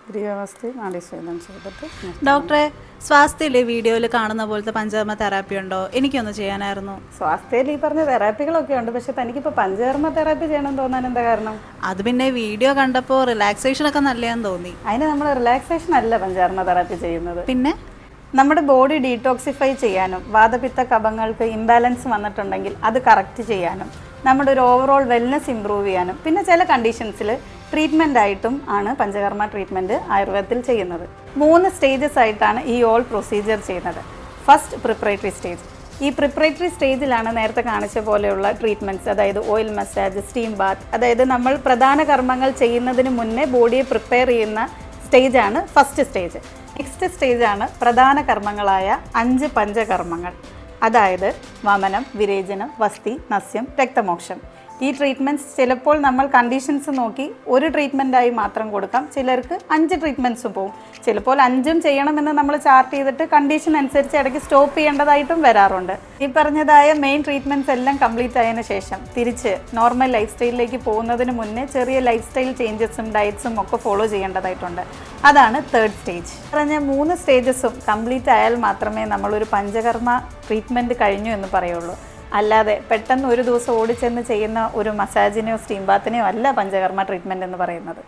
ഗ്രീവാവസ്ഥ നാഡീശോധനം ചെയ്തിട്ട്. ഡോക്ടറെ, സ്വാസ്ഥ്യയിലെ വീഡിയോയിൽ കാണുന്ന പോലത്തെ പഞ്ചകർമ്മ തെറാപ്പി ഉണ്ടോ? എനിക്കൊന്ന് ചെയ്യാനായിരുന്നു. സ്വാസ്ഥ്യയിൽ ഈ പറഞ്ഞ തെറാപ്പികളൊക്കെ ഉണ്ട്, പക്ഷെ തനിക്കിപ്പോൾ പഞ്ചകർമ്മ തെറാപ്പി ചെയ്യണമെന്ന് തോന്നാൻ എന്താ കാരണം? അത് പിന്നെ വീഡിയോ കണ്ടപ്പോൾ റിലാക്സേഷൻ ഒക്കെ നല്ലതെന്ന് തോന്നി. അതിന് നമ്മൾ റിലാക്സേഷൻ അല്ല പഞ്ചകർമ്മ തെറാപ്പി ചെയ്യുന്നത്. പിന്നെ നമ്മുടെ ബോഡി ഡീടോക്സിഫൈ ചെയ്യാനും വാതപിത്ത കഫങ്ങൾക്ക് ഇംബാലൻസ് വന്നിട്ടുണ്ടെങ്കിൽ അത് കറക്റ്റ് ചെയ്യാനും നമ്മുടെ ഒരു ഓവറോൾ വെൽനെസ് ഇമ്പ്രൂവ് ചെയ്യാനും പിന്നെ ചില കണ്ടീഷൻസിൽ ട്രീറ്റ്മെൻ്റ് ആയിട്ടും ആണ് പഞ്ചകർമ്മ ട്രീറ്റ്മെൻറ്റ് ആയുർവേദത്തിൽ ചെയ്യുന്നത്. 3 സ്റ്റേജസ് ആയിട്ടാണ് ഈ ഓൾ പ്രൊസീജിയർ ചെയ്യുന്നത്. First preparatory stage. ഈ പ്രിപ്പറേറ്ററി സ്റ്റേജിലാണ് നേരത്തെ കാണിച്ച പോലെയുള്ള ട്രീറ്റ്മെൻറ്റ്സ്, അതായത് ഓയിൽ മസാജ്, സ്റ്റീം ബാത്ത്, അതായത് നമ്മൾ പ്രധാന കർമ്മങ്ങൾ ചെയ്യുന്നതിന് മുന്നേ ബോഡിയെ പ്രിപ്പയർ ചെയ്യുന്ന സ്റ്റേജാണ് ഫസ്റ്റ് സ്റ്റേജ്. നെക്സ്റ്റ് സ്റ്റേജാണ് പ്രധാന കർമ്മങ്ങളായ 5 പഞ്ചകർമ്മങ്ങൾ, അതായത് വമനം, വിരേചനം, വസ്തി, നസ്യം, രക്തമോക്ഷം. ഈ ട്രീറ്റ്മെൻറ്റ്സ് ചിലപ്പോൾ നമ്മൾ കണ്ടീഷൻസ് നോക്കി ഒരു ട്രീറ്റ്മെൻറ്റായി മാത്രം കൊടുക്കാം, ചിലർക്ക് 5 ട്രീറ്റ്മെൻറ്റ്സും പോകും. ചിലപ്പോൾ 5ഉം ചെയ്യണമെന്ന് നമ്മൾ ചാർട്ട് ചെയ്തിട്ട് കണ്ടീഷൻ അനുസരിച്ച് ഇടയ്ക്ക് സ്റ്റോപ്പ് ചെയ്യേണ്ടതായിട്ടും വരാറുണ്ട്. ഈ പറഞ്ഞതായ മെയിൻ ട്രീറ്റ്മെൻറ്റ്സ് എല്ലാം കംപ്ലീറ്റ് ആയതിനു ശേഷം തിരിച്ച് നോർമൽ ലൈഫ് സ്റ്റൈലിലേക്ക് പോകുന്നതിന് മുന്നേ ചെറിയ ലൈഫ് സ്റ്റൈൽ ചേഞ്ചസും ഡയറ്റ്സും ഒക്കെ ഫോളോ ചെയ്യേണ്ടതായിട്ടുണ്ട്. അതാണ് തേർഡ് സ്റ്റേജ്. പറഞ്ഞ 3 സ്റ്റേജസും കംപ്ലീറ്റ് ആയാൽ മാത്രമേ നമ്മളൊരു പഞ്ചകർമ്മ ട്രീറ്റ്മെൻറ്റ് കഴിഞ്ഞു എന്ന് പറയുള്ളൂ. അല്ലാതെ പെട്ടെന്ന് ഒരു ദിവസം ഓടിച്ചെന്ന് ചെയ്യുന്ന ഒരു മസാജിനെയോ സ്റ്റീം ബാത്തിനെയോ അല്ല പഞ്ചകർമ്മ ട്രീറ്റ്മെൻറ്റ് എന്ന് പറയുന്നത്.